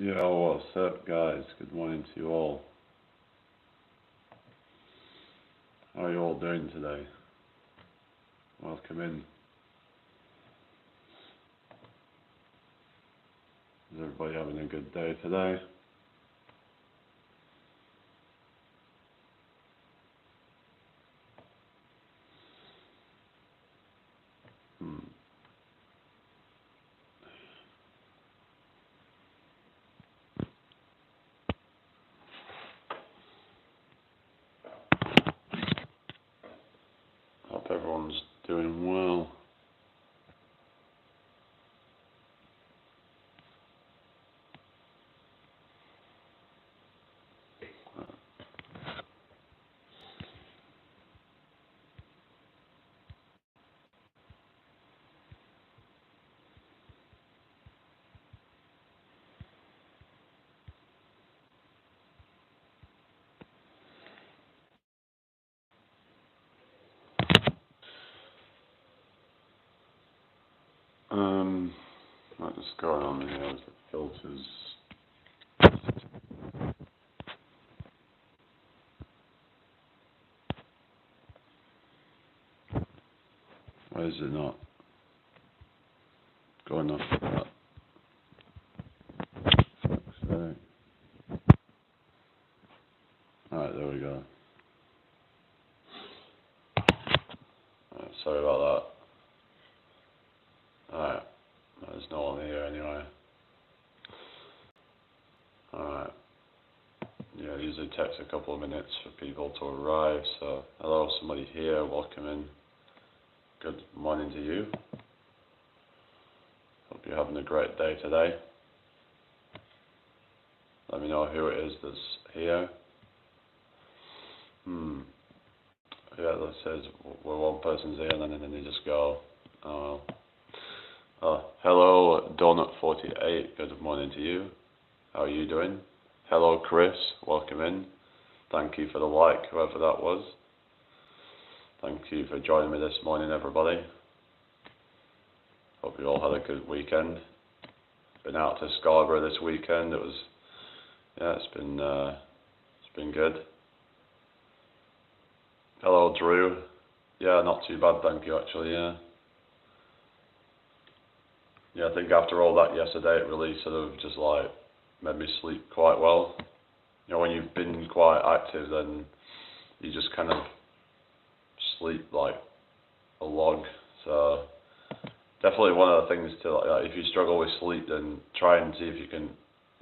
Yeah, what's up, guys? Good morning to you all. How are you all doing today? Welcome in. Is everybody having a good day today? Hope everyone's doing well. What's going on here with the filters? Why is it not going off like that? Fuck's sake. Alright, there we go. Right, sorry about that. Alright, there's no one here anyway. Alright. Yeah, it usually takes a couple of minutes for people to arrive, so hello, somebody here, welcome in. Good morning to you. Hope you're having a great day today. Let me know who it is that's here. Yeah, that says where one person's here and then they just go. Oh well. Hello, Donut48, good morning to you. How are you doing? Hello, Chris, welcome in. Thank you for the like, whoever that was. Thank you for joining me this morning, everybody. Hope you all had a good weekend. Been out to Scarborough this weekend. It's been good. Hello, Drew. Yeah, not too bad, thank you, actually, yeah. Yeah, I think after all that yesterday, it really sort of just like made me sleep quite well. You know, when you've been quite active, then you just kind of sleep like a log. So definitely one of the things to like, if you struggle with sleep, then try and see if you can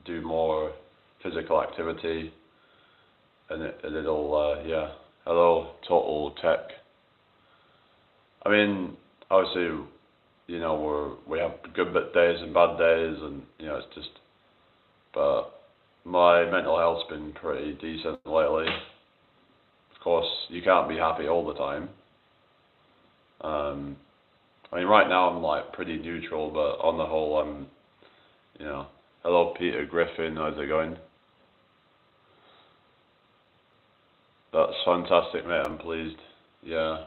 do more physical activity, and it'll yeah. Hello, Total Tech. I mean, obviously, you know, we have good days and bad days, and you know, it's just. But my mental health's been pretty decent lately. Of course, you can't be happy all the time. I mean, right now I'm like pretty neutral, but on the whole, you know. Hello, Peter Griffin. How's it going? That's fantastic, mate. I'm pleased. Yeah.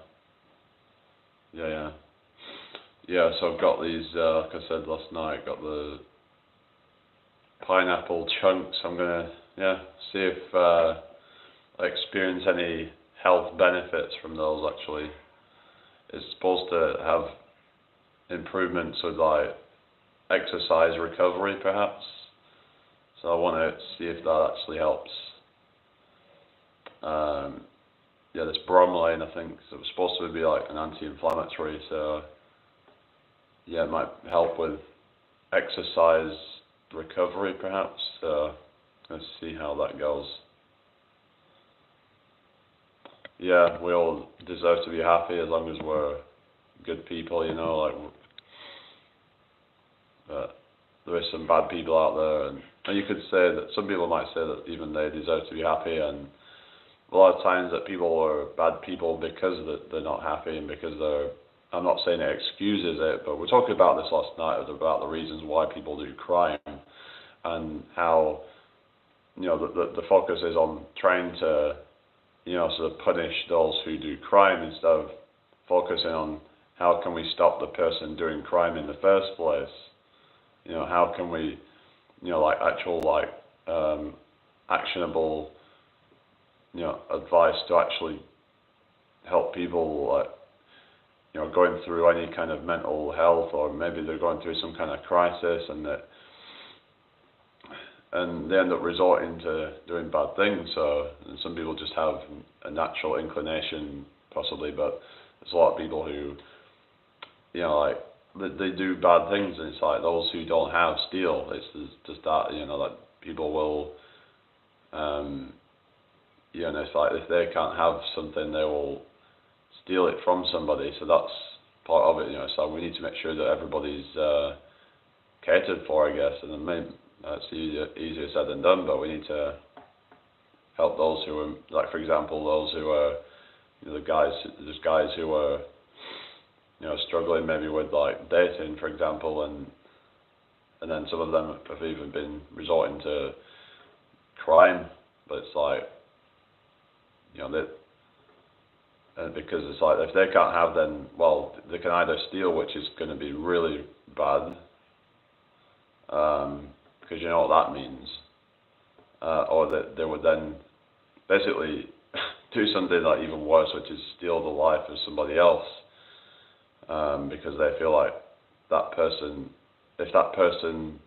Yeah. So I've got these, like I said last night, got the pineapple chunks. I'm gonna, see if I experience any health benefits from those. Actually, it's supposed to have improvements with like exercise recovery, perhaps. So I want to see if that actually helps. This bromelain, I think, so it's supposed to be like an anti-inflammatory, so yeah, it might help with exercise recovery, perhaps. So let's see how that goes. Yeah, we all deserve to be happy as long as we're good people, you know. But there is some bad people out there, and you could say that some people might say that even they deserve to be happy, and a lot of times that people are bad people because they're not happy and because they're. I'm not saying it excuses it, but we're talking about this last night about the reasons why people do crime, and how, you know, the focus is on trying to, you know, sort of punish those who do crime instead of focusing on how can we stop the person doing crime in the first place. You know, how can we like actual actionable, advice to actually help people, going through any kind of mental health, or maybe they're going through some kind of crisis, and they end up resorting to doing bad things. So, and some people just have a natural inclination, possibly, but there's a lot of people who, they do bad things, and it's like those who don't have steal. It's just that, that people will, it's like if they can't have something, they will steal it from somebody. So that's part of it, so we need to make sure that everybody's catered for, I guess, and then it's easier said than done, but we need to help those who are, like, for example, those who are, there's guys who are, struggling maybe with like dating, for example, and then some of them have even been resorting to crime, but it's like, because it's like if they can't have, then, well, they can either steal, which is going to be really bad, because you know what that means, or that they would then basically do something like even worse, which is steal the life of somebody else, because they feel like that person, if that person,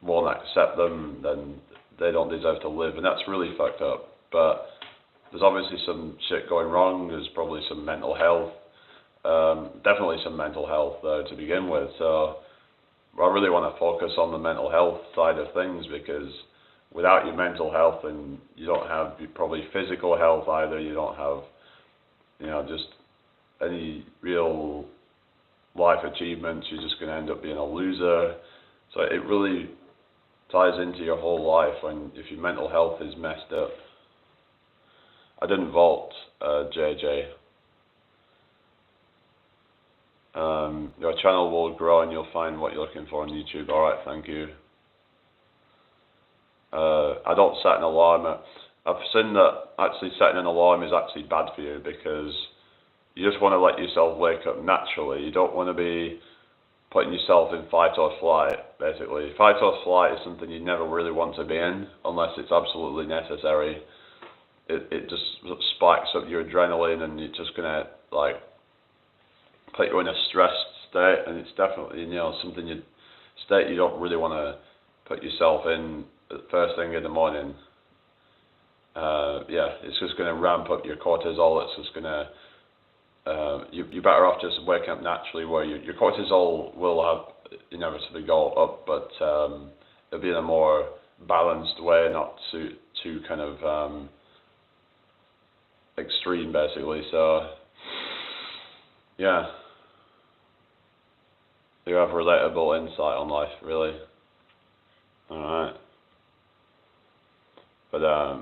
won't accept them, then they don't deserve to live, and that's really fucked up. But there's obviously some shit going wrong. There's probably some mental health, definitely some mental health there to begin with. So I really want to focus on the mental health side of things, because without your mental health, then you don't have probably physical health either. You don't have, just any real life achievements. You're just going to end up being a loser. So it really ties into your whole life if your mental health is messed up. I didn't vote, JJ. Your channel will grow and you'll find what you're looking for on YouTube. Alright, thank you. I don't set an alarm. I've seen that actually setting an alarm is actually bad for you, because you just want to let yourself wake up naturally. You don't want to be putting yourself in fight or flight, basically. Fight or flight is something you never really want to be in, unless it's absolutely necessary. It just spikes up your adrenaline, and it's just going to, like, put you in a stressed state, and it's definitely, state you don't really want to put yourself in the first thing in the morning. It's just going to ramp up your cortisol. It's just going to, you're better off just waking up naturally, where your cortisol will have inevitably go up, but it'll be in a more balanced way, not too kind of extreme, basically. So yeah, you have relatable insight on life, really. Alright. But I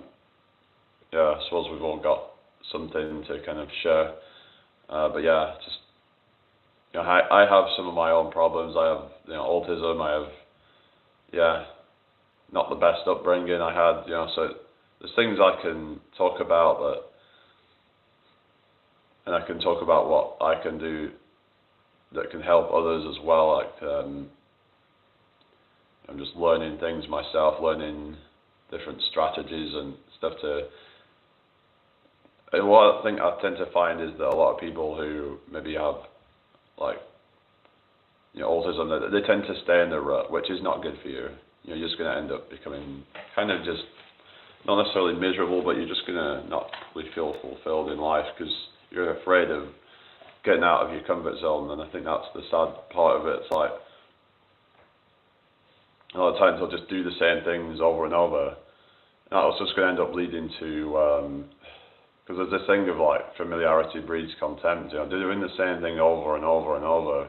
suppose we've all got something to kind of share. But yeah, just, I have some of my own problems. I have, autism. I have, not the best upbringing I had, so there's things I can talk about, and I can talk about what I can do that can help others as well. Like, I'm just learning things myself, learning different strategies and stuff and what I think I tend to find is that a lot of people who maybe have, like, autism, they tend to stay in the rut, which is not good for you. You're just going to end up becoming kind of just, not necessarily miserable, but you're just going to not really feel fulfilled in life, because you're afraid of getting out of your comfort zone. And I think that's the sad part of it. It's like, a lot of times I'll just do the same things over and over, and that's just going to end up leading to, because there's this thing of, like, familiarity breeds contempt. Doing the same thing over and over and over,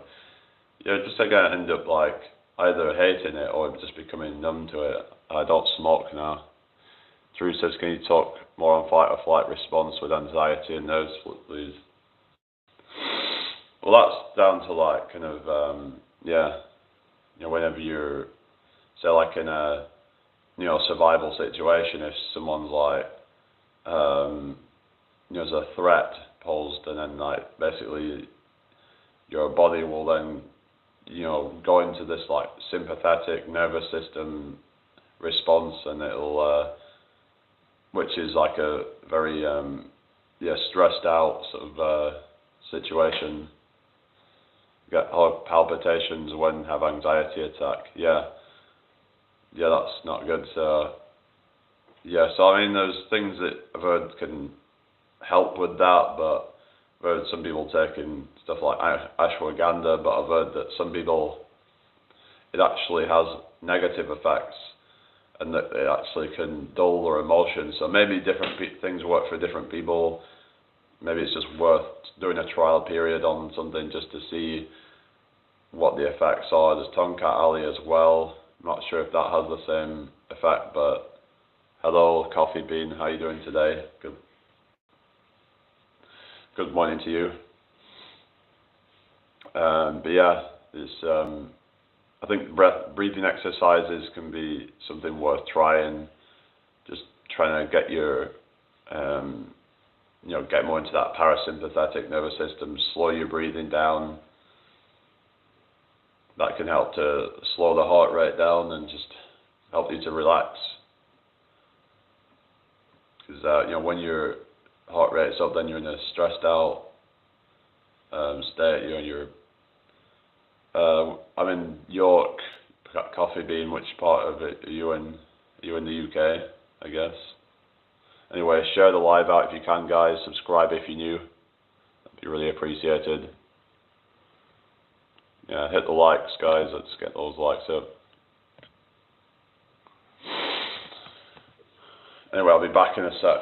you're just going to end up, like, either hating it or just becoming numb to it. I don't smoke now. Drew says, can you talk more on fight or flight response with anxiety and nerves, please? Well, that's down to, like, kind of, whenever you're, say, like, in a, survival situation, if someone's, like, there's a threat posed, and then, like, basically your body will then go into this like sympathetic nervous system response, and it'll, which is like a very stressed out sort of situation. Get heart palpitations when have anxiety attack. Yeah, that's not good. So I mean, there's things that I've heard can help with that, but I've heard some people taking stuff like ashwagandha, but I've heard that some people, it actually has negative effects, and that it actually can dull their emotions. So maybe different things work for different people. Maybe it's just worth doing a trial period on something just to see what the effects are. There's Tonkat Ali as well. I'm not sure if that has the same effect, but hello, Coffee Bean, how are you doing today? Good morning to you. But yeah, it's I think breathing exercises can be something worth trying. Just trying to get your get more into that parasympathetic nervous system, slow your breathing down. That can help to slow the heart rate down and just help you to relax. Because when your heart rate's up, then you're in a stressed out state. I'm in York, Coffee Bean. Which part of it are you in? Are you in the UK, I guess? Anyway, share the live out if you can, guys. Subscribe if you're new. That'd be really appreciated. Yeah, hit the likes, guys. Let's get those likes up. Anyway, I'll be back in a sec.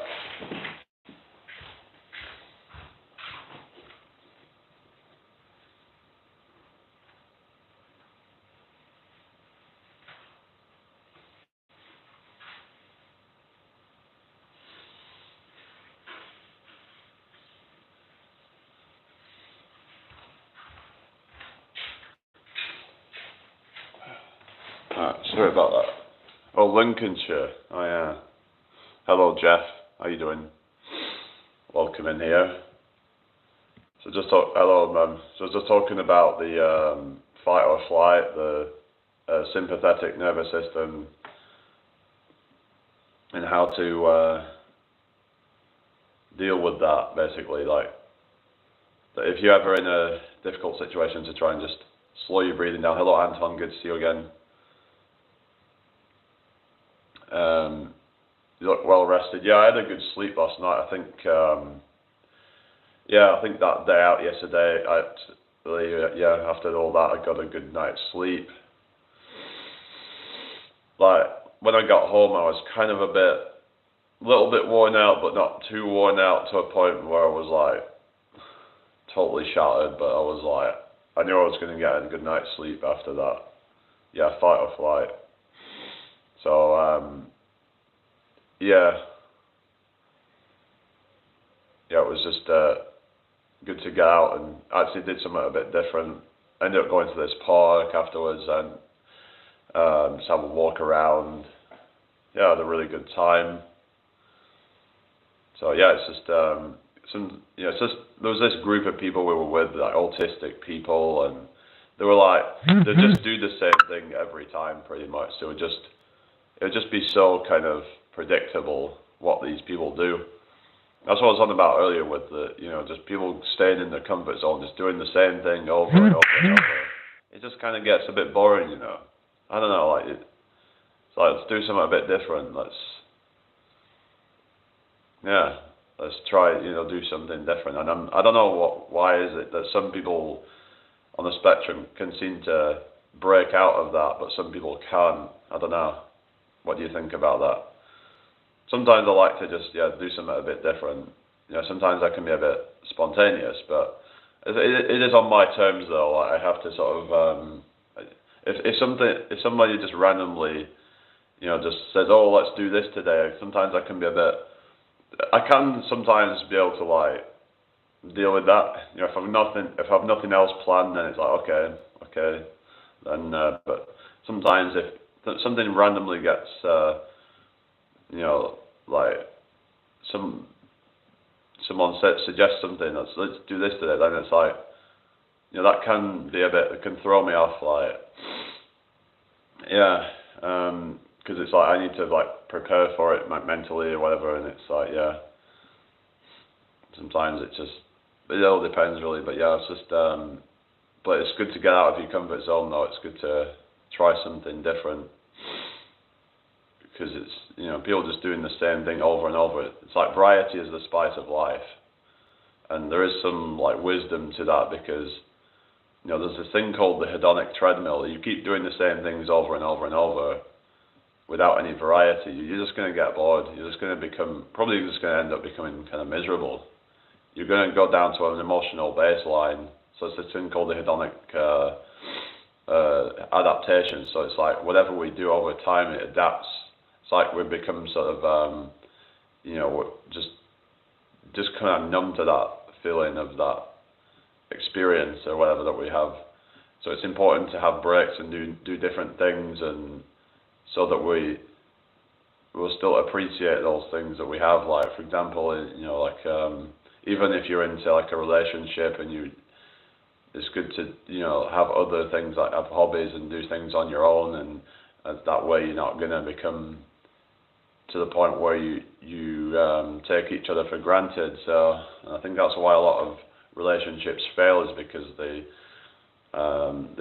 Sorry about that. Oh, Lincolnshire. Oh yeah. Hello, Jeff. How you doing? Welcome in here. So hello, man. So just talking about the fight or flight, the sympathetic nervous system, and how to deal with that. Basically, like if you're ever in a difficult situation, to try and just slow your breathing down. Hello, Anton. Good to see you again. You look well rested. Yeah, I had a good sleep last night. I think, I think that day out yesterday, after all that, I got a good night's sleep. Like, when I got home, I was kind of a little bit worn out, but not too worn out to a point where I was like, totally shattered, but I was like, I knew I was going to get a good night's sleep after that. Yeah, fight or flight. So, it was just good to get out, and actually did something a bit different. I ended up going to this park afterwards and just have a walk around. Yeah, I had a really good time. So yeah, it's just there was this group of people we were with, like autistic people, and they were like, they just do the same thing every time pretty much. So it would just be so kind of predictable what these people do. That's what I was on about earlier with just people staying in their comfort zone, just doing the same thing over and over and over. It just kind of gets a bit boring, I don't know, it's like, let's do something a bit different. Let's try, do something different. And I don't know why is it that some people on the spectrum can seem to break out of that, but some people can't. I don't know. What do you think about that? Sometimes I like to just do something a bit different. Sometimes I can be a bit spontaneous, but it is on my terms though. I have to sort of if somebody just randomly just says, oh, let's do this today. Sometimes I can be I can sometimes be able to like deal with that. If I've nothing else planned, then it's like okay, then but sometimes if something randomly gets like someone suggests something, let's do this today, then it's like, you know, that can be a bit, it can throw me off, like, yeah, because it's like I need to like prepare for it mentally or whatever, and it's like, yeah, sometimes it all depends really, but yeah, it's just, but it's good to get out of your comfort zone though. It's good to try something different, because it's, you know, people just doing the same thing over and over. It's like variety is the spice of life, and there is some like wisdom to that, because, you know, there's this thing called the hedonic treadmill. You keep doing the same things over and over and over without any variety, you're just going to get bored. You're just going to become, probably just going to end up becoming kind of miserable. You're going to go down to an emotional baseline. So it's this thing called the hedonic adaptation. So it's like whatever we do over time, it adapts. It's like we become sort of, you know, just kind of numb to that feeling of that experience or whatever that we have. So it's important to have breaks and do different things, and so that we will still appreciate those things that we have. Like, for example, you know, like even if you're into like a relationship, and it's good to, you know, have other things, like have hobbies and do things on your own, and that way you're not going to become to the point where you take each other for granted. So I think that's why a lot of relationships fail, is because they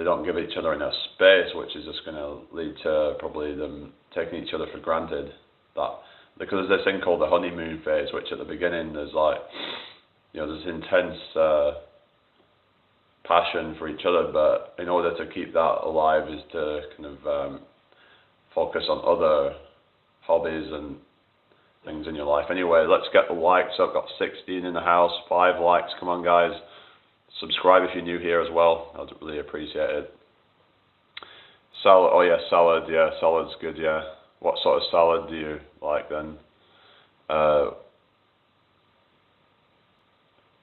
don't give each other enough space, which is just going to lead to probably them taking each other for granted. Because there's this thing called the honeymoon phase, which at the beginning there's like, you know, there's intense passion for each other, but in order to keep that alive is to kind of focus on other hobbies and things in your life. Anyway, let's get the likes. I've got 16 in the house, 5 likes. Come on, guys. Subscribe if you're new here as well. I'd really appreciate it. Salad. Oh yeah, salad. Yeah, salad's good. Yeah. What sort of salad do you like then?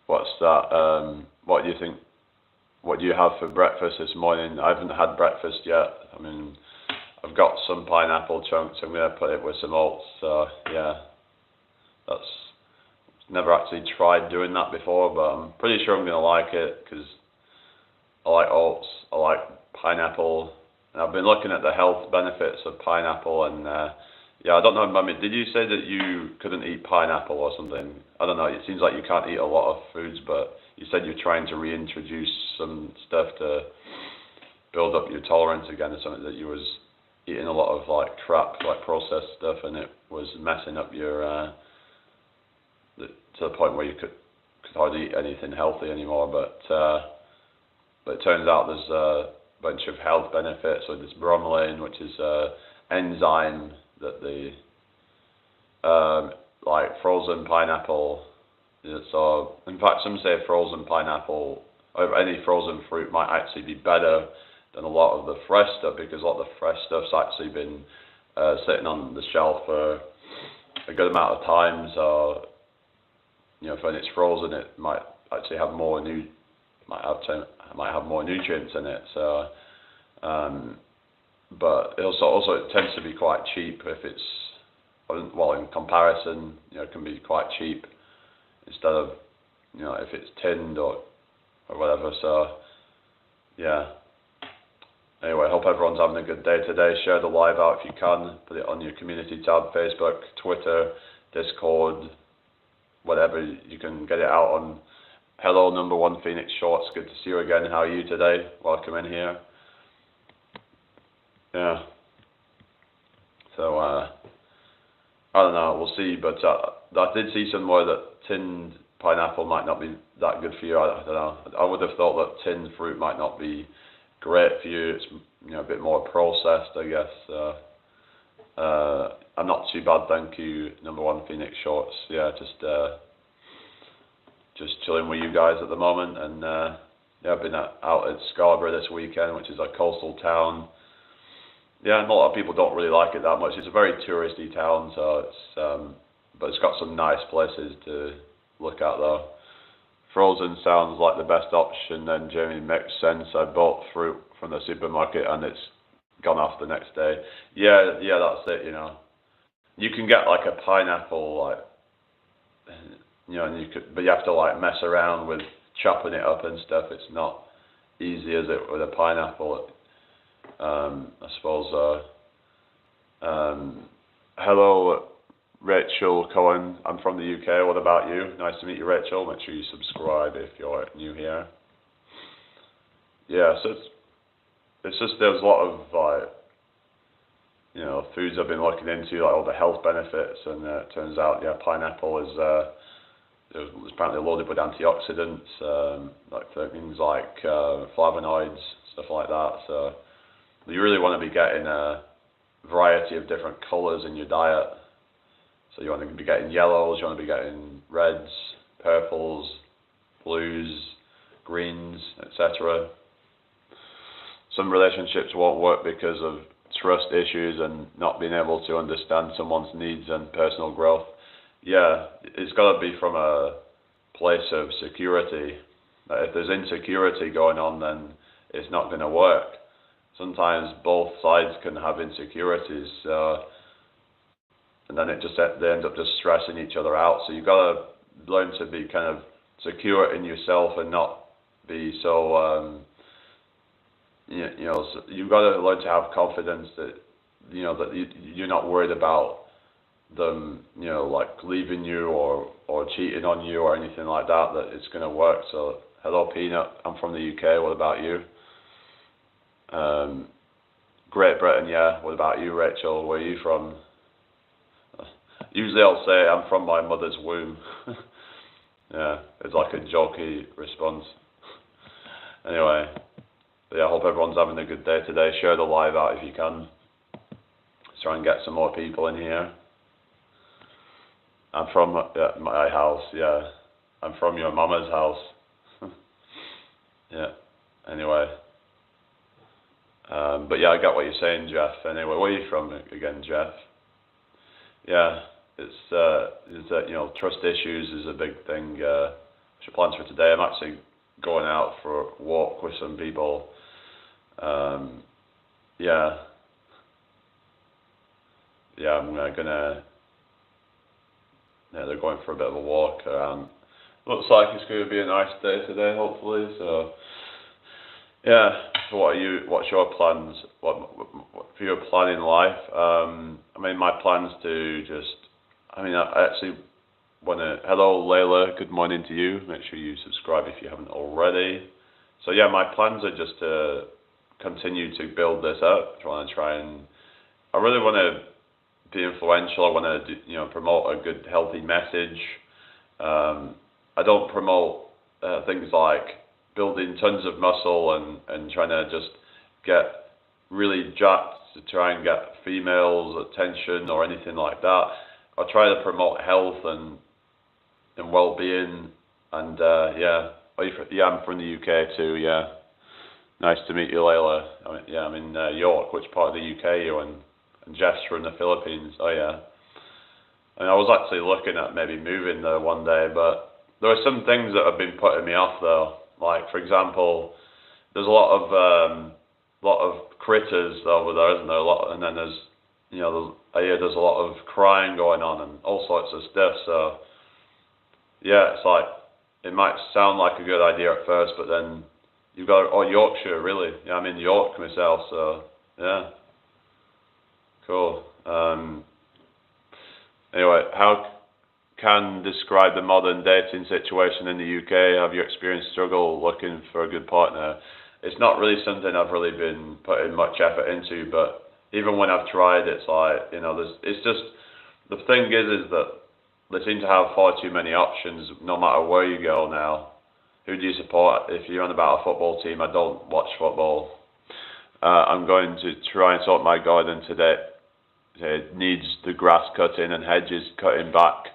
What's that? What do you think? What do you have for breakfast this morning? I haven't had breakfast yet. I mean, I've got some pineapple chunks. I'm gonna put it with some oats. So yeah, that's never actually tried doing that before, but I'm pretty sure I'm gonna like it, because I like oats. I like pineapple, and I've been looking at the health benefits of pineapple, and yeah, I don't know, Mummy, did you say that you couldn't eat pineapple or something? I don't know. It seems like you can't eat a lot of foods, but you said you're trying to reintroduce some stuff to build up your tolerance again, or something, that you was eating a lot of like crap, like processed stuff, and it was messing up your to the point where you could hardly eat anything healthy anymore. But it turns out there's a bunch of health benefits with this bromelain, which is an enzyme that the like frozen pineapple. So in fact, some say frozen pineapple, or any frozen fruit, might actually be better than a lot of the fresh stuff, because a lot of the fresh stuff's actually been sitting on the shelf for a good amount of time. So, you know, when it's frozen, it might actually have more might have more nutrients in it. So, but it also it tends to be quite cheap if it's, well, in comparison, you know, it can be quite cheap instead of, you know, if it's tinned or whatever. So yeah. Anyway, I hope everyone's having a good day today. Share the live out if you can. Put it on your community tab, Facebook, Twitter, Discord, whatever. You can get it out on Hello Number One Phoenix Shorts. Good to see you again. How are you today? Welcome in here. Yeah. So, I don't know. We'll see. But I did see somewhere that tinned pineapple might not be that good for you. I don't know. I would have thought that tinned fruit might not be great for you. It's, you know, a bit more processed, I guess. I'm not too bad, thank you. Number One Phoenix Shorts. Yeah, just chilling with you guys at the moment, and yeah, I've been out at Scarborough this weekend, which is a coastal town. Yeah, and a lot of people don't really like it that much. It's a very touristy town, so it's but it's got some nice places to look at though. Frozen sounds like the best option then, Jamie. Makes sense. I bought fruit from the supermarket and it's gone off the next day. Yeah, that's it, you know. You can get like a pineapple, like, you know, and but you have to like mess around with chopping it up and stuff. It's not easy as it with a pineapple. I suppose. Hello, Rachel Cohen. I'm from the UK. What about you? Nice to meet you, Rachel. Make sure you subscribe if you're new here. Yeah, so it's just there's a lot of like, you know, foods I've been looking into, like all the health benefits, and it turns out, yeah, pineapple is it's apparently loaded with antioxidants, like things like flavonoids, stuff like that. So you really want to be getting a variety of different colours in your diet. So you want to be getting yellows, you want to be getting reds, purples, blues, greens, etc. Some relationships won't work because of trust issues and not being able to understand someone's needs and personal growth. Yeah, it's got to be from a place of security. If there's insecurity going on, then it's not going to work. Sometimes both sides can have insecurities, and then they end up just stressing each other out. So you've got to learn to be kind of secure in yourself and not be so. So you've got to learn to have confidence that that you're not worried about them, like leaving you or cheating on you or anything like that. That it's going to work. So hello, Peanut. I'm from the UK. What about you? Great Britain. Yeah. What about you, Rachel? Where are you from? Usually I'll say I'm from my mother's womb. Yeah, it's like a jokey response. Anyway. Yeah, I hope everyone's having a good day today. Share the live out if you can. Let's try and get some more people in here. I'm from my house, yeah. I'm from your mama's house. Yeah, anyway. But yeah, I get what you're saying, Jeff. Anyway, where are you from again, Jeff? Yeah, it's trust issues is a big thing. What's your plans for today? I'm actually going out for a walk with some people. They're going for a bit of a walk around. Looks like it's going to be a nice day today, hopefully. So, yeah. So what's your plans? What for your plan in life? My plans to I actually want to. Hello, Layla. Good morning to you. Make sure you subscribe if you haven't already. So yeah, my plans are just to continue to build this up. I really want to be influential. I want to promote a good, healthy message. I don't promote things like building tons of muscle and trying to just get really jacked to try and get females' attention or anything like that. I try to promote health and well-being, and I'm from the UK too. Yeah, nice to meet you, Layla. I'm in York. Which part of the UK are you in? And Jeff's from the Philippines. Oh yeah. I was actually looking at maybe moving there one day, but there are some things that have been putting me off though. Like for example, there's a lot of critters over there, isn't there? And then I hear there's a lot of crying going on and all sorts of stuff. So yeah, it's like it might sound like a good idea at first, but then you've got Yorkshire really. Yeah, I'm in York myself, so yeah. Cool. Anyway, how can describe the modern dating situation in the UK? Have you experienced struggle looking for a good partner? It's not really something I've really been putting much effort into, but even when I've tried, it's like, it's just, the thing is that they seem to have far too many options no matter where you go now. Who do you support? If you're on about a football team, I don't watch football. I'm going to try and sort my garden today. It needs the grass cutting and hedges cutting back.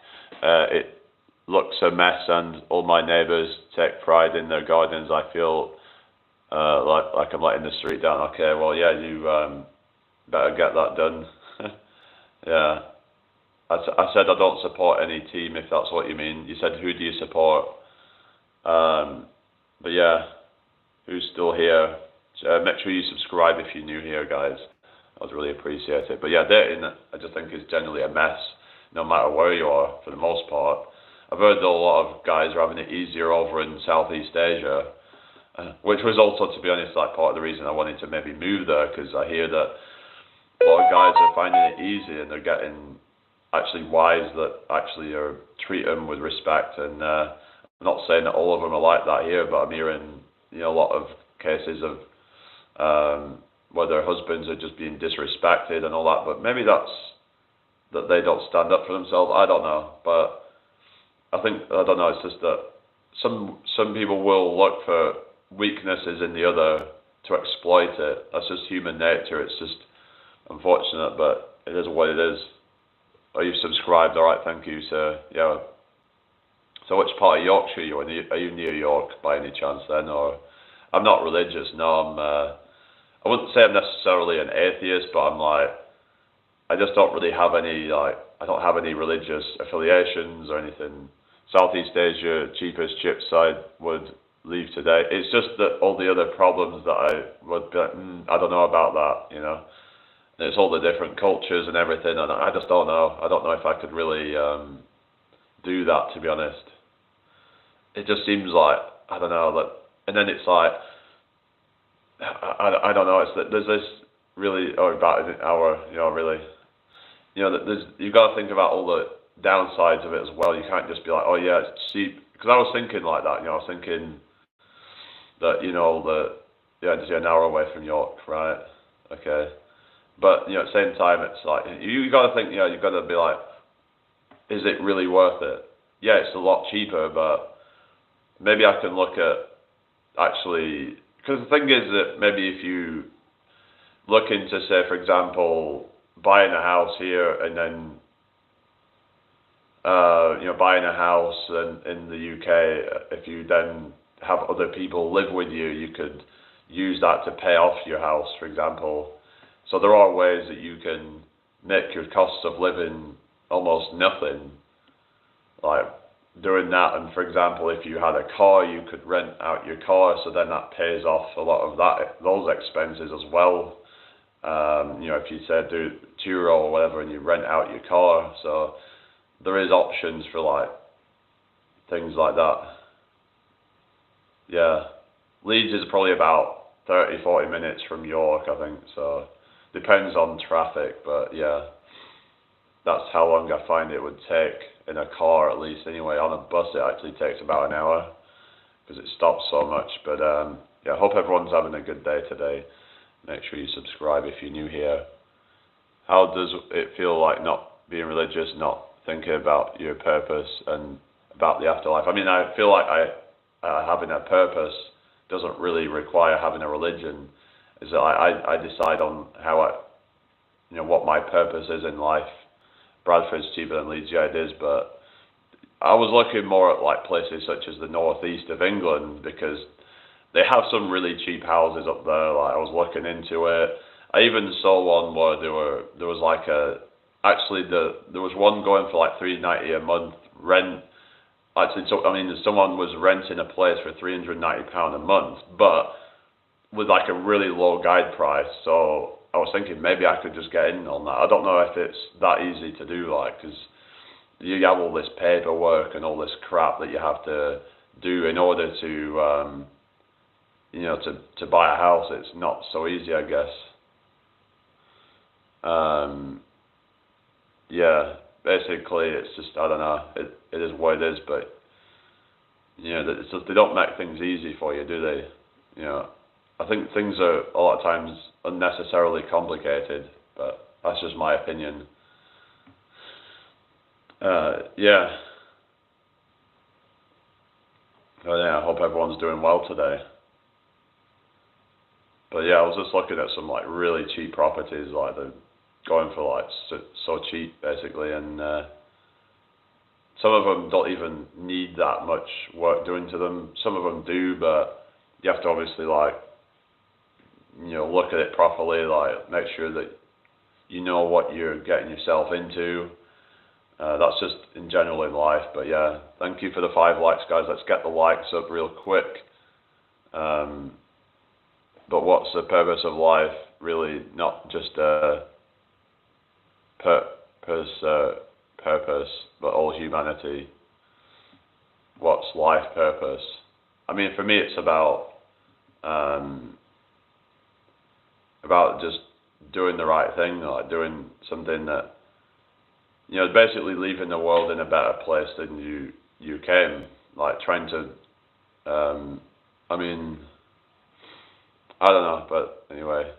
It looks a mess, and all my neighbours take pride in their gardens. I feel like I'm letting the street down. Okay, well, yeah, you better get that done. Yeah. I said I don't support any team, if that's what you mean. You said, who do you support? But yeah, who's still here? Make sure you subscribe if you're new here, guys. I would really appreciate it. But yeah, dating, I just think is generally a mess, no matter where you are, for the most part. I've heard that a lot of guys are having it easier over in Southeast Asia. which was also, to be honest, like part of the reason I wanted to maybe move there, because I hear that a lot of guys are finding it easy and they're getting actually wives that actually are treat them with respect. And I'm not saying that all of them are like that here, but I'm hearing a lot of cases of where their husbands are just being disrespected and all that. But maybe that's that they don't stand up for themselves. I don't know, but I don't know. It's just that some people will look for weaknesses in the other to exploit it. That's just human nature. It's just unfortunate, but it is what it is. Are you subscribed? All right, thank you, sir. Yeah. So which part of Yorkshire are you in? Are you near York by any chance then? Or I'm not religious. No, I wouldn't say I'm necessarily an atheist, but I'm like, I just don't really have any I don't have any religious affiliations or anything. Southeast Asia, cheapest chips I would leave today. It's just that all the other problems that I would be like, I don't know about that, And it's all the different cultures and everything, and I just don't know. I don't know if I could really do that, to be honest. It just seems like, I don't know, and then it's like, I don't know, it's that there's this really, about an hour, really, you've got to think about all the downsides of it as well. You can't just be like, oh yeah, it's cheap. Because I was thinking like that, I was thinking that, just an hour away from York, right? Okay. But, at the same time, it's like, you got to think, you've got to be like, is it really worth it? Yeah, it's a lot cheaper, but maybe I can look at actually, because the thing is that maybe if you look into, say, for example, buying a house here and then, buying a house in the UK, if you then have other people live with you, you could use that to pay off your house, for example. So there are ways that you can make your costs of living almost nothing, like doing that. And for example, if you had a car, you could rent out your car, so then that pays off a lot of those expenses as well. If you say do Turo or whatever and you rent out your car, so there is options for like things like that. Yeah, Leeds is probably about 30-40 minutes from York, I think, so depends on traffic, but yeah, that's how long I find it would take in a car, at least anyway. On a bus it actually takes about an hour because it stops so much. But yeah, I hope everyone's having a good day today. Make sure you subscribe if you're new here. How does it feel like not being religious, not thinking about your purpose and about the afterlife? I mean, I feel like having a purpose doesn't really require having a religion. Is that I decide on how what my purpose is in life. Bradford's cheaper than Leeds, yeah it is, but I was looking more at like places such as the northeast of England because they have some really cheap houses up there. Like I was looking into it. I even saw one where there was one going for like $390 a month rent. Actually, so I mean, someone was renting a place for £390 a month, but with like a really low guide price. So I was thinking maybe I could just get in on that. I don't know if it's that easy to do, like, because you have all this paperwork and all this crap that you have to do in order to, to buy a house. It's not so easy, I guess. Yeah, basically, it's just, I don't know. It is what it is, but it's just, they don't make things easy for you, do they? I think things are a lot of times unnecessarily complicated, but that's just my opinion. Yeah. Oh, yeah, I hope everyone's doing well today. But yeah, I was just looking at some like really cheap properties, like they're going for like so cheap basically, and some of them don't even need that much work doing to them. Some of them do, but you have to obviously like look at it properly, like make sure that you know what you're getting yourself into. That's just in general in life, but yeah, thank you for the 5 likes, guys. Let's get the likes up real quick. But what's the purpose of life? Really, not just purpose, but all humanity. What's life purpose? I mean, for me, it's about about just doing the right thing, like doing something that, you know, basically leaving the world in a better place than you came. Like trying to, I mean, I don't know, but anyway,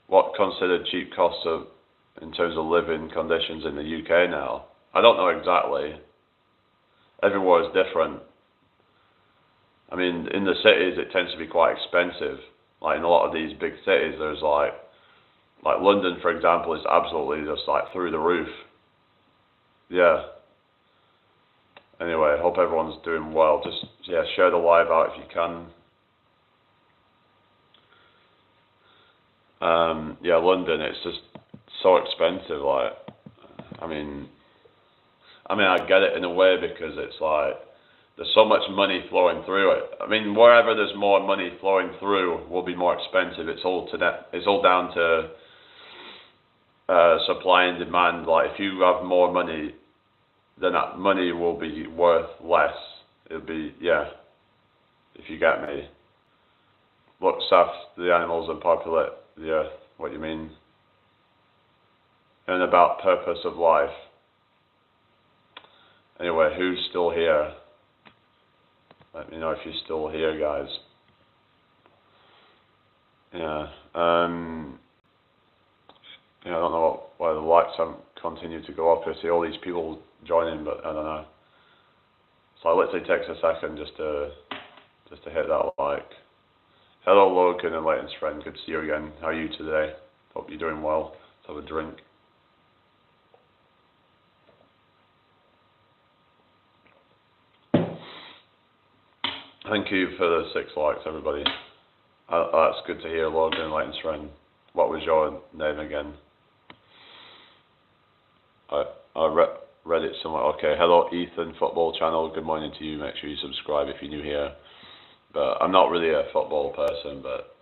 what considered cheap costs of in terms of living conditions in the UK now? I don't know exactly. Everywhere is different. I mean, in the cities it tends to be quite expensive. Like in a lot of these big cities, there's like London, for example, is absolutely just like through the roof. Yeah. Anyway, hope everyone's doing well. Just share the live out if you can. London, it's just so expensive. Like, I mean, I get it in a way because it's like there's so much money flowing through it. I mean, wherever there's more money flowing through will be more expensive. It's all down to supply and demand. Like, if you have more money, then that money will be worth less. It'll be, if you get me. Looks after the animals and populate the earth. What you mean? And about purpose of life. Anyway, who's still here? Let me know if you're still here, guys. I don't know why the likes haven't continued to go up. I see all these people joining, but I don't know. So it literally takes a second just to hit that like. Hello, Logan and Leighton's friend. Good to see you again. How are you today? Hope you're doing well. Let's have a drink. Thank you for the 6 likes, everybody. That's good to hear, Logan and Leighton's friend. What was your name again? I read it somewhere. Okay, hello, Ethan, Football Channel. Good morning to you. Make sure you subscribe if you're new here. But I'm not really a football person, but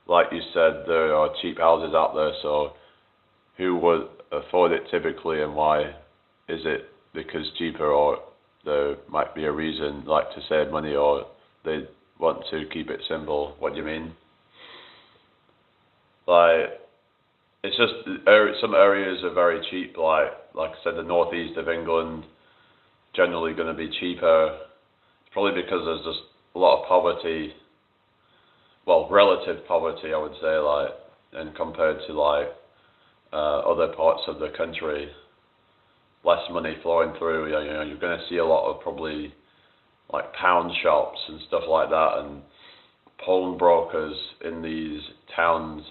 like you said, there are cheap houses out there, so who would afford it typically, and why? Is it because cheaper, or there might be a reason, like to save money, or they want to keep it simple? What do you mean? Like, it's just some areas are very cheap, like I said, the northeast of England, generally going to be cheaper. Probably because there's just a lot of poverty, well, relative poverty, I would say, like, and compared to like other parts of the country, less money flowing through. You know, you're going to see a lot of probably like pound shops and stuff like that, and pawnbrokers in these towns,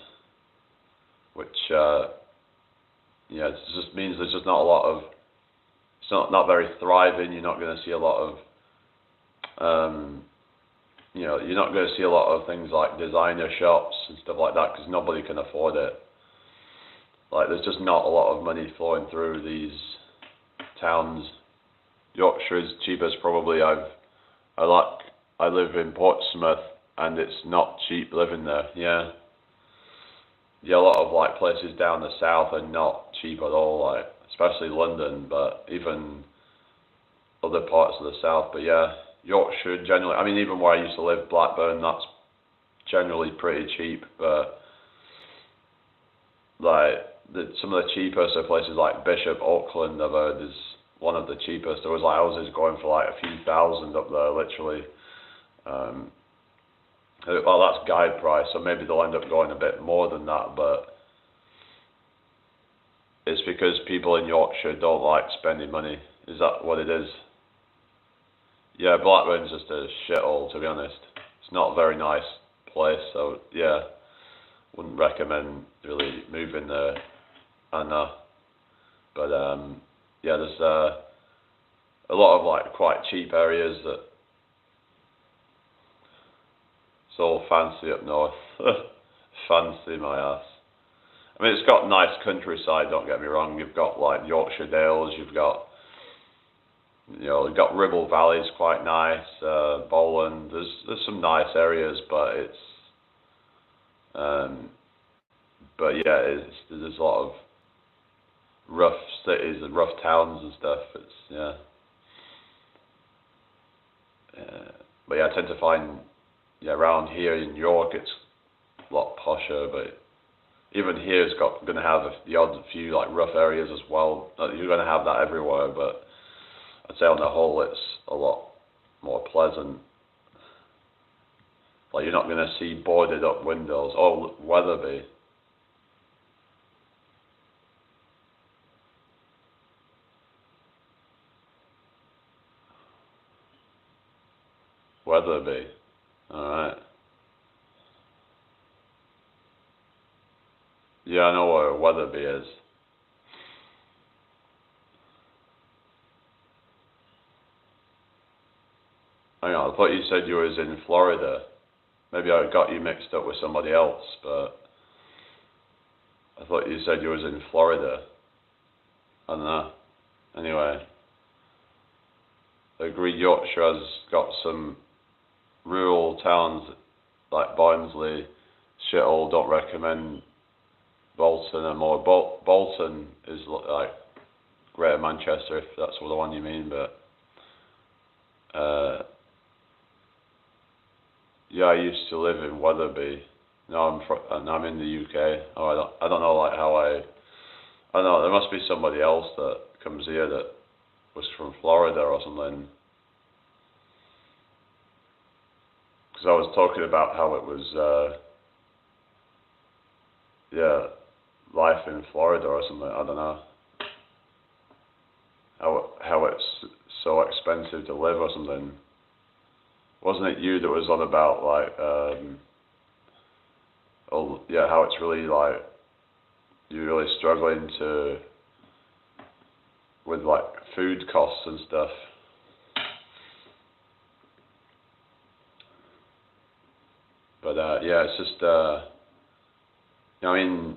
which it just means there's just not a lot of. It's not very thriving. You're not going to see a lot of. You're not going to see a lot of things like designer shops and stuff like that because nobody can afford it. Like, there's just not a lot of money flowing through these towns. Yorkshire is cheapest probably. I live in Portsmouth and it's not cheap living there. Yeah, a lot of like places down the south are not cheap at all. Like, especially London, but even other parts of the south. But yeah. Yorkshire generally, I mean, even where I used to live, Blackburn, that's generally pretty cheap, but like some of the cheapest are places like Bishop Auckland, I've heard, is one of the cheapest. There was like houses going for like a few thousand up there, literally. Well, that's guide price, so maybe they'll end up going a bit more than that, but it's because people in Yorkshire don't like spending money. Is that what it is? Yeah, Blackburn's just a shithole, to be honest. It's not a very nice place, so yeah, wouldn't recommend really moving there. I know, but there's a lot of like quite cheap areas that it's all fancy up north. Fancy my ass. I mean, it's got nice countryside. Don't get me wrong. You've got like Yorkshire Dales. You've got. You've got Ribble Valley's quite nice, Bowland. There's some nice areas, but it's, there's a lot of rough cities and rough towns and stuff. It's But yeah, I tend to find, yeah, around here in York it's a lot posher, but even here it's going to have the odd few like rough areas as well. You're going to have that everywhere, but I'd say on the whole it's a lot more pleasant. Like you're not going to see boarded up windows. Oh, Weatherby. Weatherby. Alright. Yeah, I know where Weatherby is. Hang on, I thought you said you was in Florida. Maybe I got you mixed up with somebody else, but I thought you said you was in Florida. I don't know. Anyway, I agree Yorkshire has got some rural towns like Barnsley, shithole, don't recommend Bolton and more. Bolton is like Greater Manchester, if that's the one you mean, but yeah, I used to live in Wetherby. Now I'm in the UK. Oh, I don't know like how I don't know. There must be somebody else that comes here that was from Florida or something. Because I was talking about how it was, yeah, life in Florida or something. I don't know how it's so expensive to live or something. Wasn't it you that was on about like, oh yeah, how it's really like you're really struggling with like food costs and stuff. But yeah, it's just I mean,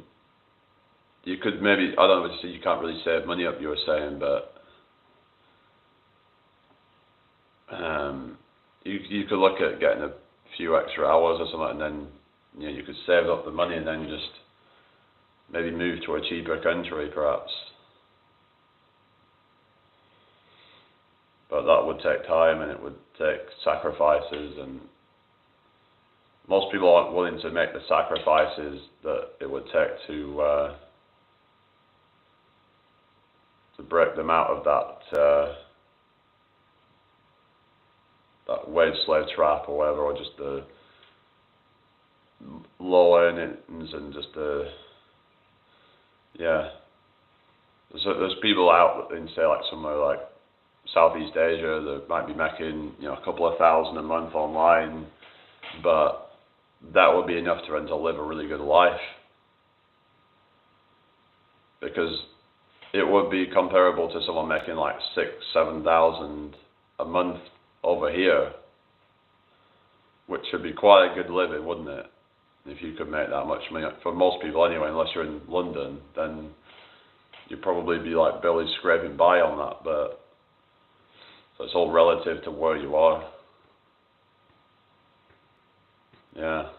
you could maybe, I don't know, you can't really save money up, you were saying, but you could look at getting a few extra hours or something, and then you could save up the money and then just maybe move to a cheaper country, perhaps. But that would take time and it would take sacrifices, and most people aren't willing to make the sacrifices that it would take to break them out of that wage slave trap or whatever, or just the low earnings and just the There's people out in say like somewhere like Southeast Asia that might be making a couple of thousand a month online, but that would be enough for them to live a really good life, because it would be comparable to someone making like 6,000-7,000 a month over here, which would be quite a good living, wouldn't it? If you could make that much money, for most people anyway, unless you're in London, then you'd probably be like barely scraping by on that. But so it's all relative to where you are. Yeah,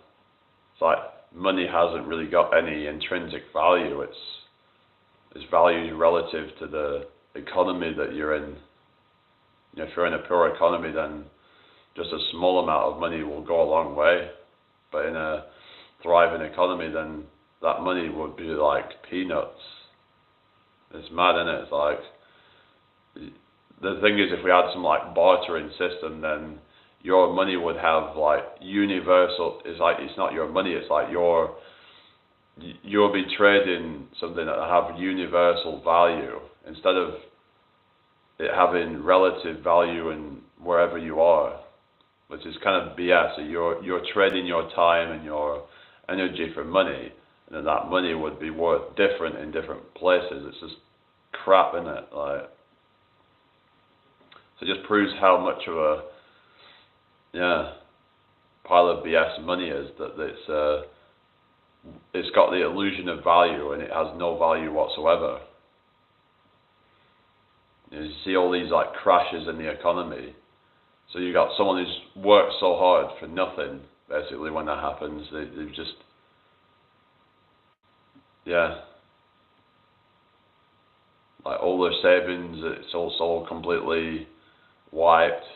it's like money hasn't really got any intrinsic value. It's value relative to the economy that you're in. If you're in a poor economy, then just a small amount of money will go a long way. But in a thriving economy, then that money would be like peanuts. It's mad, isn't it? It's like, the thing is, if we had some like bartering system, then your money would have like universal, it's not your money, it's like you'll be trading something that have universal value instead of it having relative value in wherever you are, which is kind of BS. So you're trading your time and your energy for money, and then that money would be worth different in different places. It's just crap, isn't it? Like, so it just proves how much of a pile of BS money is, that it's got the illusion of value and it has no value whatsoever. You see all these like crashes in the economy. So you got someone who's worked so hard for nothing. Basically, when that happens, they've just like all their savings, it's also completely wiped.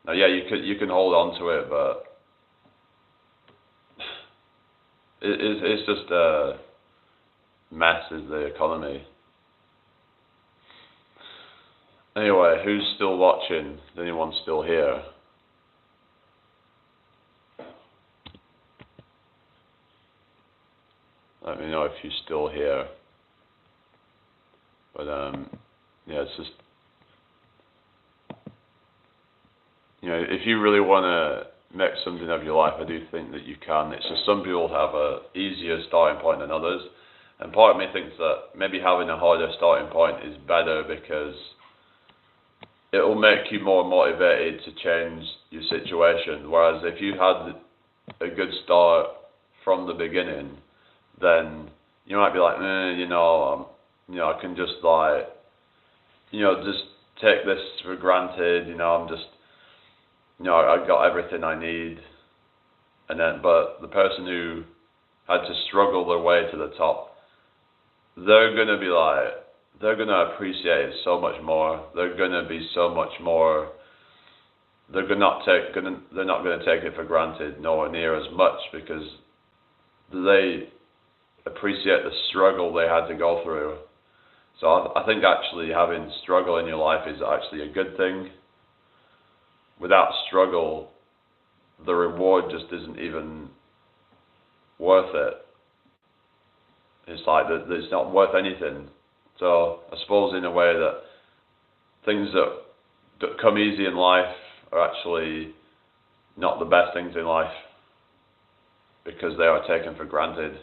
Now, yeah, you can hold on to it, but it's just a mess is the economy. Anyway, who's still watching? Is anyone still here? Let me know if you're still here. But yeah, it's just, if you really want to make something of your life, I do think that you can. It's just some people have a easier starting point than others, and part of me thinks that maybe having a harder starting point is better because it will make you more motivated to change your situation. Whereas if you had a good start from the beginning, then you might be like, I can just just take this for granted. I'm just, I got everything I need. But the person who had to struggle their way to the top, they're gonna appreciate it so much more. They're gonna be so much more. They're not gonna take it for granted nowhere near as much because they appreciate the struggle they had to go through. So I think actually having struggle in your life is actually a good thing. Without struggle, the reward just isn't even worth it. It's like it's not worth anything. So I suppose in a way that things that come easy in life are actually not the best things in life because they are taken for granted.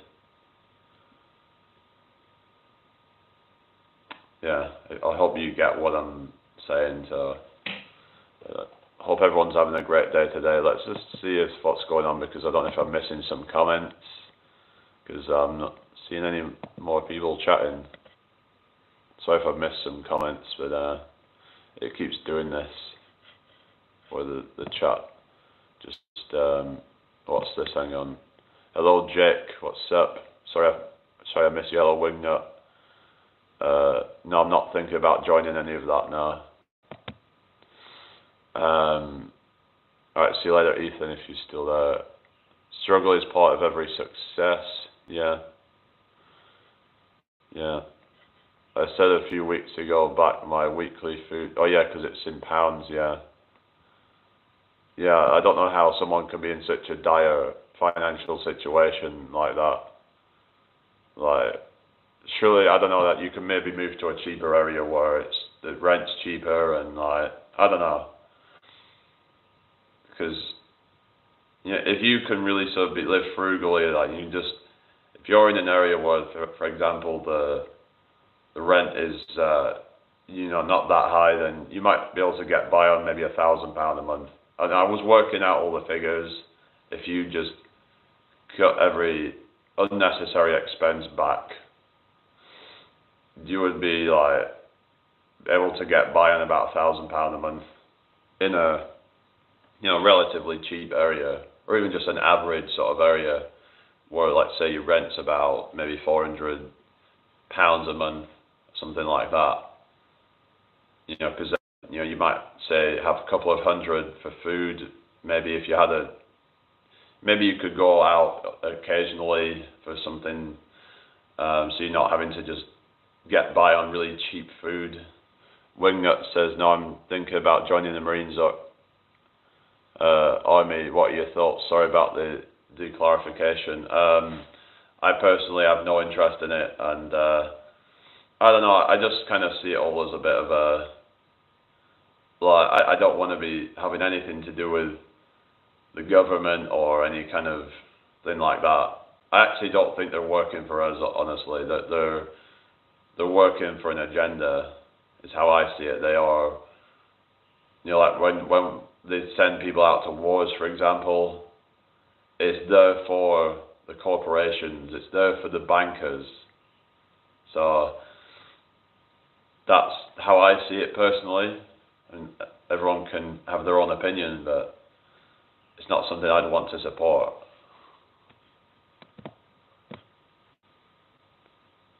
Yeah, I hope you get what I'm saying. So I hope everyone's having a great day today. Let's just see what's going on because I don't know if I'm missing some comments because I'm not seeing any more people chatting. Sorry if I've missed some comments, but it keeps doing this. Or the chat. Just what's this? Hang on. Hello, Jake. What's up? Sorry I missed you. Hello, Wingnut. No, I'm not thinking about joining any of that now. Alright, see you later, Ethan, if you're still there. Struggle is part of every success. Yeah. I said a few weeks ago back my weekly food. Oh yeah, because it's in pounds. Yeah. I don't know how someone can be in such a dire financial situation like that. Like, surely I don't know that you can maybe move to a cheaper area where the rent's cheaper and I don't know. Because if you can really sort of live frugally, if you're in an area where, for example, the rent is not that high, then you might be able to get by on maybe £1,000 a month. And I was working out all the figures. If you just cut every unnecessary expense back, you would be able to get by on about £1,000 a month in a relatively cheap area, or even just an average sort of area where, let's say, your rent's about maybe £400 a month, something like that. Because you might say have a couple of hundred for food. Maybe if you had maybe you could go out occasionally for something, so you're not having to just get by on really cheap food. Wingnut says, no, I'm thinking about joining the Marines Army. What are your thoughts? Sorry about the clarification. I personally have no interest in it, and I don't know, I just kind of see it all as a bit of a, I don't want to be having anything to do with the government or any kind of thing like that. I actually don't think they're working for us, honestly. That they're working for an agenda, is how I see it. They are, like when they send people out to wars, for example, it's there for the corporations, it's there for the bankers. So that's how I see it personally, and everyone can have their own opinion, but it's not something I'd want to support.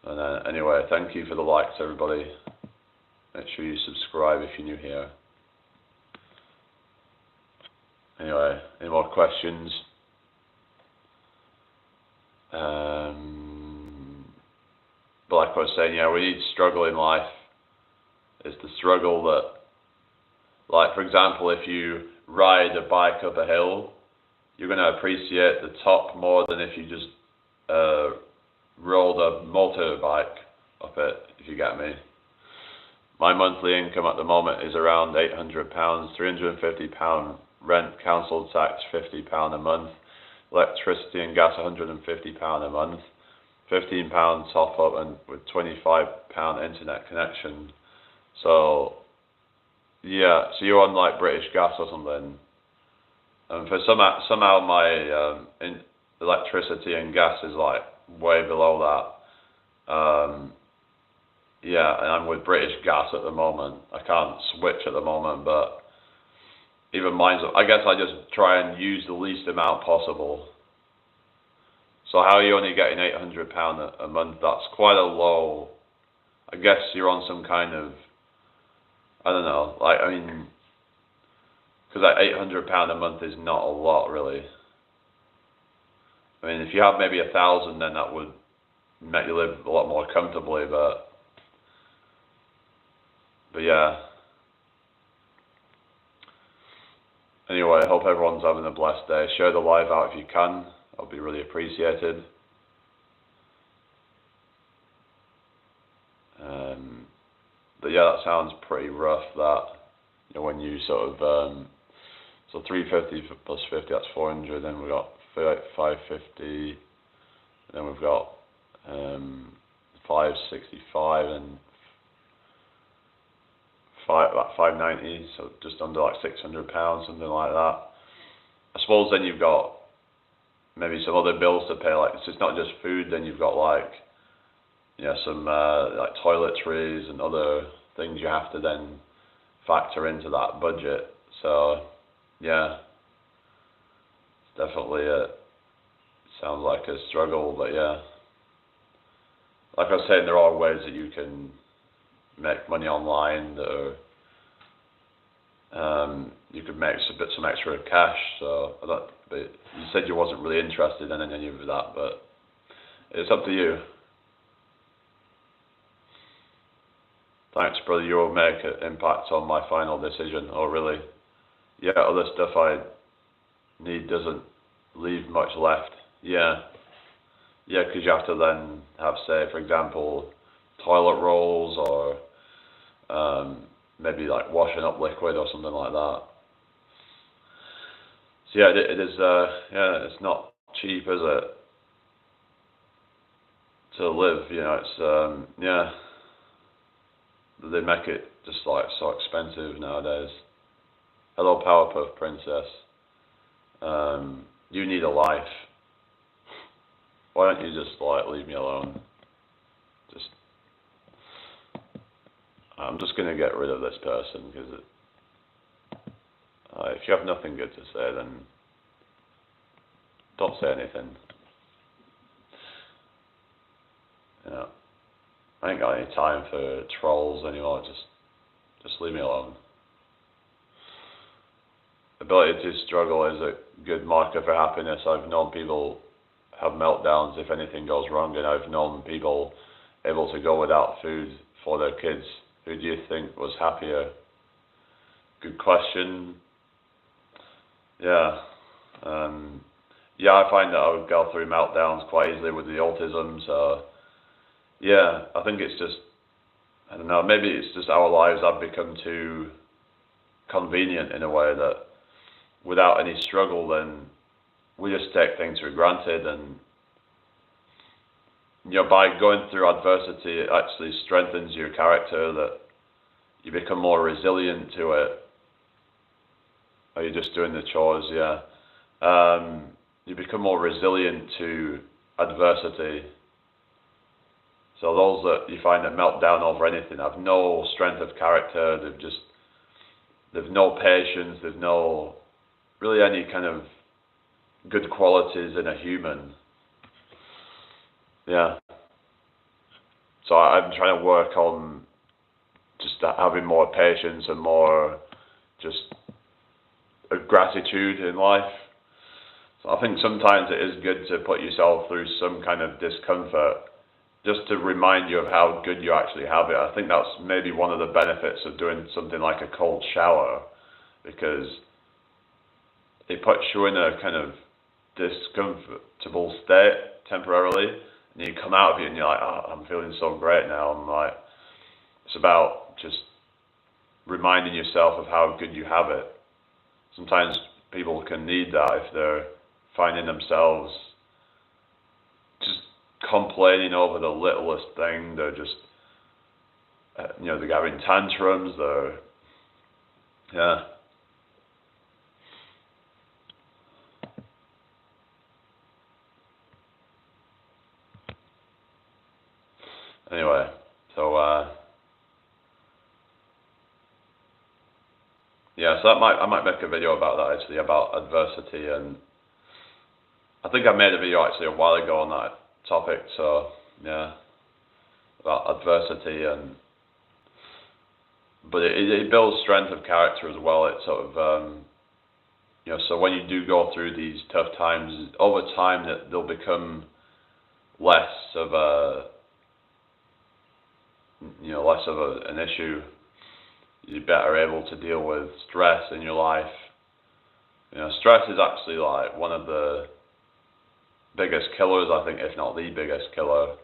And anyway, thank you for the likes, everybody. Make sure you subscribe if you're new here. Anyway, any more questions? But like I was saying, yeah, we need struggle in life. It's the struggle that, like, for example, if you ride a bike up a hill, you're going to appreciate the top more than if you just rolled a motorbike up it, if you get me. My monthly income at the moment is around £800, £350 rent, council tax £50 a month, electricity and gas £150 a month, £15 top up, and with £25 internet connection. So yeah, so you're on like British Gas or something. And for somehow my electricity and gas is like way below that. Yeah, and I'm with British Gas at the moment. I can't switch at the moment, but even mine's, I guess I just try and use the least amount possible. So how are you only getting £800 a month? That's quite a low. I guess you're on some kind of, I don't know, like, I mean, because that £800 a month is not a lot, really. I mean, if you have maybe 1,000, then that would make you live a lot more comfortably, but yeah. Anyway, I hope everyone's having a blessed day. Share the live out if you can. That'll be really appreciated. But yeah, that sounds pretty rough, that, you know, when you sort of, so 350 plus 50, that's 400, then we've got 550, and then we've got 565, and about 590, so just under like £600, something like that. I suppose then you've got maybe some other bills to pay, like, it's not just food, then you've got like, you know, some like toiletries and other things you have to then factor into that budget. So yeah, it's definitely sounds like a struggle, but yeah, like I was saying, there are ways that you can make money online that are, you could make some extra cash. So but you said you wasn't really interested in any of that, but it's up to you. Thanks, brother. You'll make an impact on my final decision. Oh, really? Yeah, other stuff I need doesn't leave much left. Yeah. Yeah, because you have to then have, say, for example, toilet rolls, or maybe like washing up liquid or something like that. So yeah, it is. Yeah, it's not cheap, is it, to live? You know, it's yeah. They make it just like so expensive nowadays. Hello, Powerpuff Princess. You need a life. Why don't you just like leave me alone? I'm just gonna get rid of this person, because if you have nothing good to say, then don't say anything. You know, I ain't got any time for trolls anymore. Just leave me alone. Ability to struggle is a good marker for happiness. I've known people have meltdowns if anything goes wrong, and I've known people able to go without food for their kids. Who do you think was happier? Good question. Yeah. Yeah, I find that I would go through meltdowns quite easily with the autism, so yeah, I think it's just, I don't know, maybe it's just our lives have become too convenient in a way that without any struggle, then we just take things for granted, and you know, by going through adversity, it actually strengthens your character, that you become more resilient to it. Are you just doing the chores? Yeah. You become more resilient to adversity. So those that you find that melt down over anything have no strength of character. They've no patience. They've no really any kind of good qualities in a human. Yeah. So I'm trying to work on just having more patience and more just of gratitude in life. So I think sometimes it is good to put yourself through some kind of discomfort just to remind you of how good you actually have it. I think that's maybe one of the benefits of doing something like a cold shower, because it puts you in a kind of discomfortable state temporarily, and you come out of it and you're like, oh, I'm feeling so great now. I'm like, it's about just reminding yourself of how good you have it. Sometimes people can need that if they're finding themselves just complaining over the littlest thing. They're just, they're having tantrums. Yeah. Anyway, so so I might make a video about that actually, about adversity, and I think I made a video actually a while ago on that topic. So yeah, about adversity, but it builds strength of character as well. It sort of so when you do go through these tough times, over time that they'll become less of an issue. You're better able to deal with stress in your life. Stress is actually like one of the biggest killers, I think, if not the biggest killer.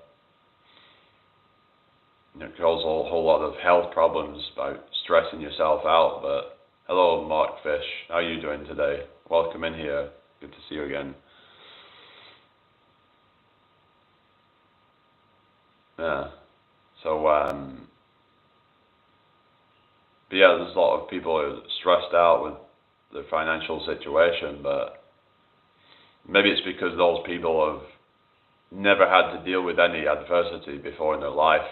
It causes a whole lot of health problems by stressing yourself out. But hello, Mark Fish. How are you doing today? Welcome in here. Good to see you again. Yeah. So, but yeah, there's a lot of people who are stressed out with the financial situation, but maybe it's because those people have never had to deal with any adversity before in their life.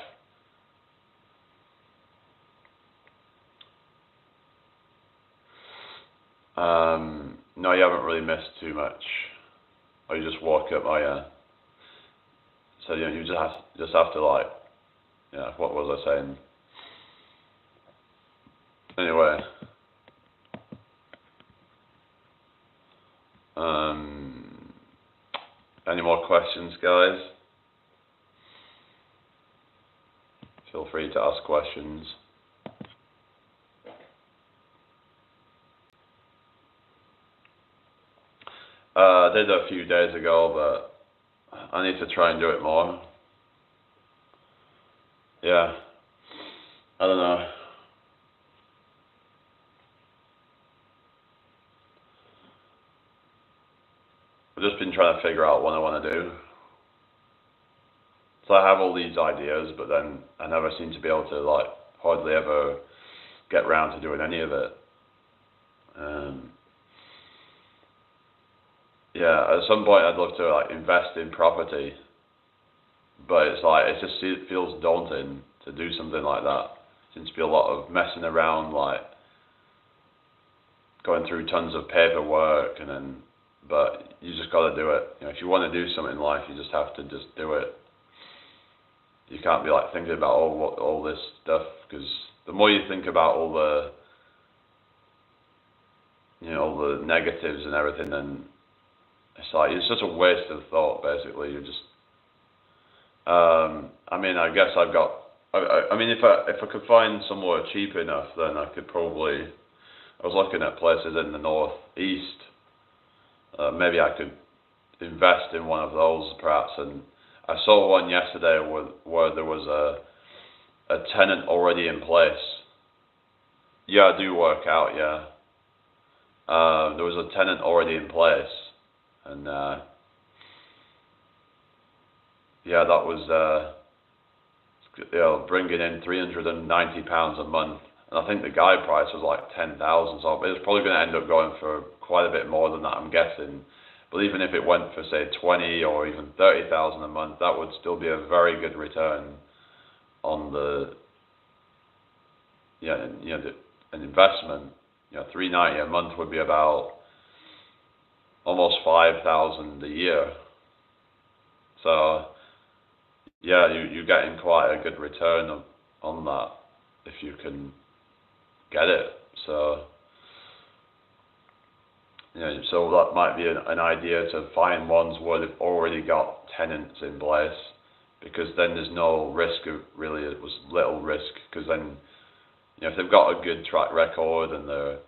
No, you haven't really missed too much. Or you just woke up, so you just have to like, what was I saying? Anyway, any more questions, guys? Feel free to ask questions. I did a few days ago, but I need to try and do it more. Yeah, I don't know. I've just been trying to figure out what I want to do. So I have all these ideas, but then I never seem to be able to, like, hardly ever get around to doing any of it. At some point I'd love to like invest in property, but it's like it feels daunting to do something like that. Seems to be a lot of messing around, like going through tons of paperwork, but you just got to do it. If you want to do something in life, you just have to just do it. You can't be like thinking about all this stuff, because the more you think about all the all the negatives and everything, then it's like it's such a waste of thought. Basically, you just. I guess I've got. If I could find somewhere cheap enough, then I could probably. I was looking at places in the northeast. Maybe I could invest in one of those, perhaps. And I saw one yesterday where there was a tenant already in place. Yeah, I do work out. Yeah. There was a tenant already in place, and that was bringing in £390 a month, and I think the guide price was like 10,000. So it was probably going to end up going for quite a bit more than that, I'm guessing. But even if it went for say 20 or even 30,000 a month, that would still be a very good return on an investment. £390 a month would be about almost 5,000 a year. So you're getting quite a good return on that if you can get it. So So that might be an idea to find ones where they've already got tenants in place, because then there's no risk of really, it was little risk, because then, if they've got a good track record and they're,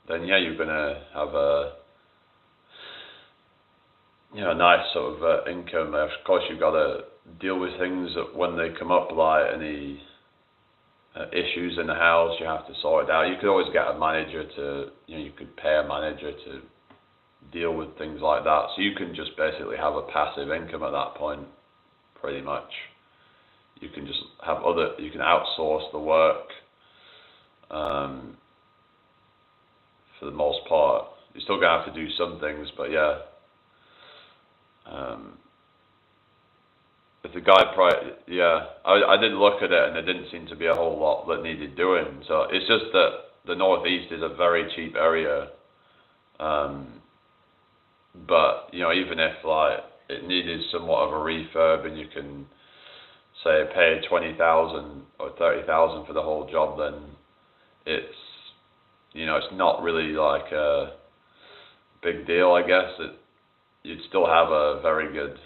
then you're gonna have a, a nice sort of income. Of course, you've got to deal with things that when they come up, like any issues in the house, you have to sort it out. You could always get a manager to, you could pay a manager to deal with things like that. So you can just basically have a passive income at that point, pretty much. You can just have you can outsource the work for the most part. You're still going to have to do some things, but yeah. If the guy I did look at it and there didn't seem to be a whole lot that needed doing. So it's just that the northeast is a very cheap area. But even if like it needed somewhat of a refurb, and you can say pay 20,000 or 30,000 for the whole job, then it's it's not really like a big deal, I guess. You'd still have a very good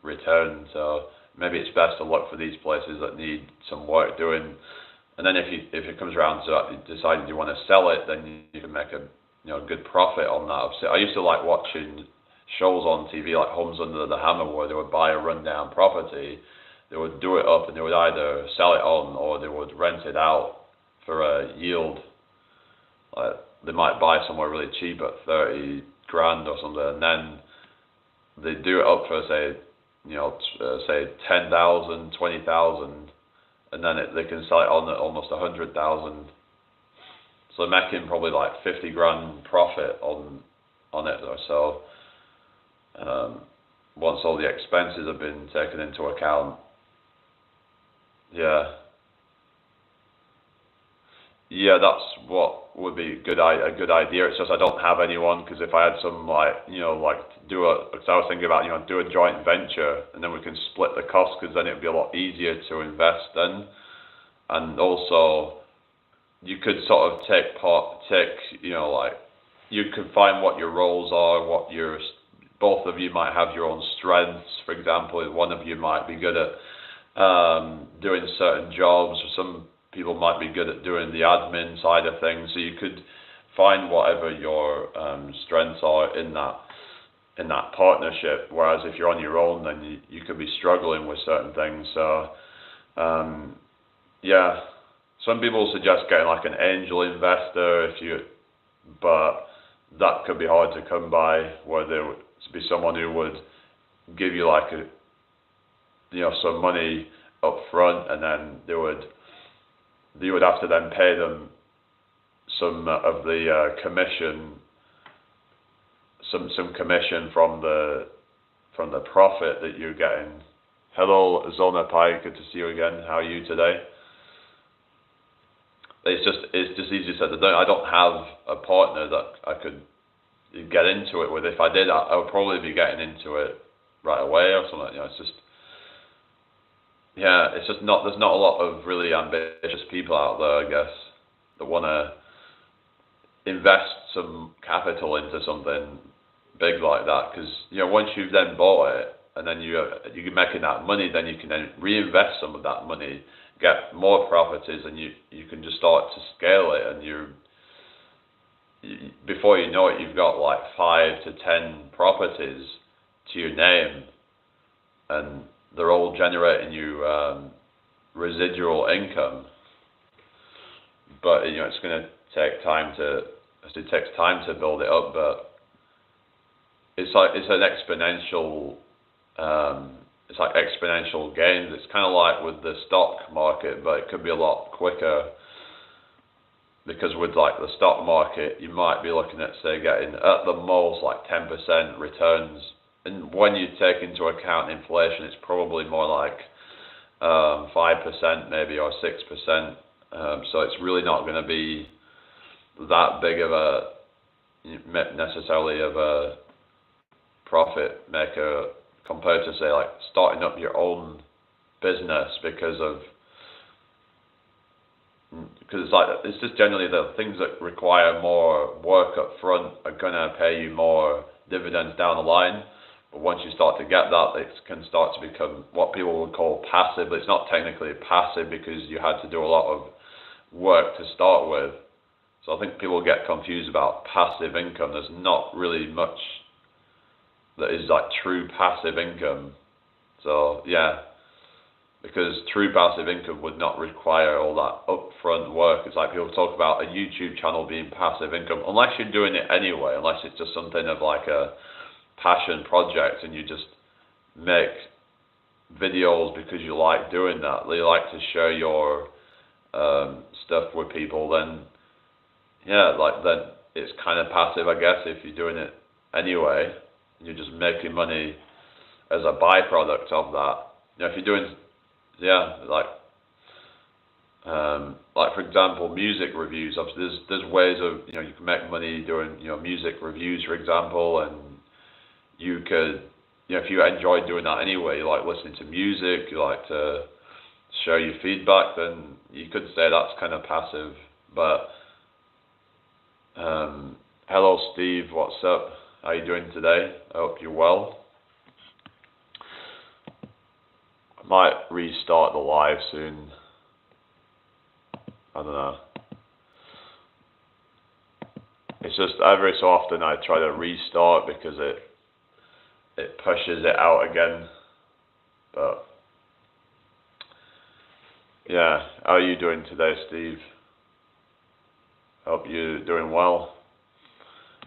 return. So maybe it's best to look for these places that need some work doing, and then if it comes around to actually deciding you want to sell it, then you can make a good profit on that. I used to like watching shows on TV like Homes Under the Hammer, where they would buy a rundown property, they would do it up, and they would either sell it on or they would rent it out for a yield. Like they might buy somewhere really cheap at 30 grand or something, and then they do it up for say 10,000, 20,000, and then they can sell it on at almost 100,000. So they're making probably like 50 grand profit on it or so. Once all the expenses have been taken into account. Yeah, that's what would be a good idea. It's just I don't have anyone, because if I had some because I was thinking about do a joint venture, and then we can split the cost, because then it'd be a lot easier to invest in, and also you could sort of you could find what your roles are, both of you might have your own strengths. For example, one of you might be good at doing certain jobs, or some people might be good at doing the admin side of things. So you could find whatever your strengths are in that partnership. Whereas if you're on your own, then you could be struggling with certain things. So some people suggest getting like an angel investor, but that could be hard to come by, where there would be someone who would give you like some money up front, and then you would have to then pay them some of the commission, some commission from the profit that you're getting. Hello, Zona Pai, good to see you again. How are you today? It's just easier said than done. I don't have a partner that I could get into it with. If I did, I would probably be getting into it right away or something. It's just not. There's not a lot of really ambitious people out there, I guess, that want to invest some capital into something big like that. Because once you've then bought it, and then you're making that money, then you can then reinvest some of that money, get more properties, and you can just start to scale it, and before you know it, you've got like 5 to 10 properties to your name, and they're all generating you residual income. But it's going to take time it takes time to build it up, but it's an exponential. It's like exponential gains. It's kind of like with the stock market, but it could be a lot quicker, because with like the stock market, you might be looking at, say, getting at the most like 10% returns, and when you take into account inflation, it's probably more like 5% maybe, or 6%. So it's really not going to be that big of a necessarily of a profit maker compared to, say, like starting up your own business, because of Because it's just generally the things that require more work up front are gonna pay you more dividends down the line. But once you start to get that, it can start to become what people would call passive. But it's not technically passive because you had to do a lot of work to start with. So I think people get confused about passive income. There's not really much that is like true passive income. So yeah, because true passive income would not require all that upfront work. It's like people talk about a YouTube channel being passive income, unless you're doing it anyway, unless it's just something of like a passion project and you just make videos because you like doing that, you like to share your stuff with people, then yeah, like then it's kind of passive, I guess, if you're doing it anyway. You're just making money as a byproduct of that. You know, if you're doing, yeah, like for example, music reviews. Obviously, there's ways of, you know, you can make money doing, you know, music reviews, for example, and you could, you know, if you enjoy doing that anyway, you like listening to music, you like to share your feedback, then you could say that's kind of passive. But hello, Steve. What's up? How are you doing today? I hope you're well. I might restart the live soon. I don't know. It's just every so often I try to restart because it pushes it out again. But yeah, how are you doing today, Steve? Hope you're doing well.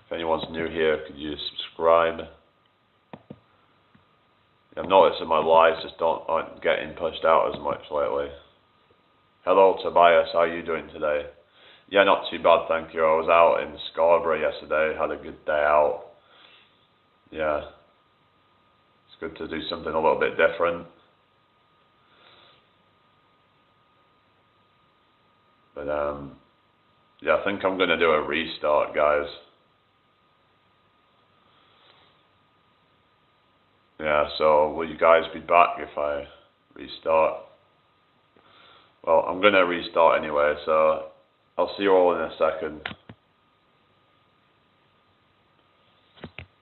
If anyone's new here, could you subscribe? I've noticed that my lives just aren't getting pushed out as much lately. Hello, Tobias. How are you doing today? Yeah, not too bad, thank you. I was out in Scarborough yesterday. Had a good day out. Yeah, it's good to do something a little bit different. But yeah, I think I'm gonna do a restart, guys. Yeah, so will you guys be back if I restart? Well, I'm going to restart anyway, so I'll see you all in a second.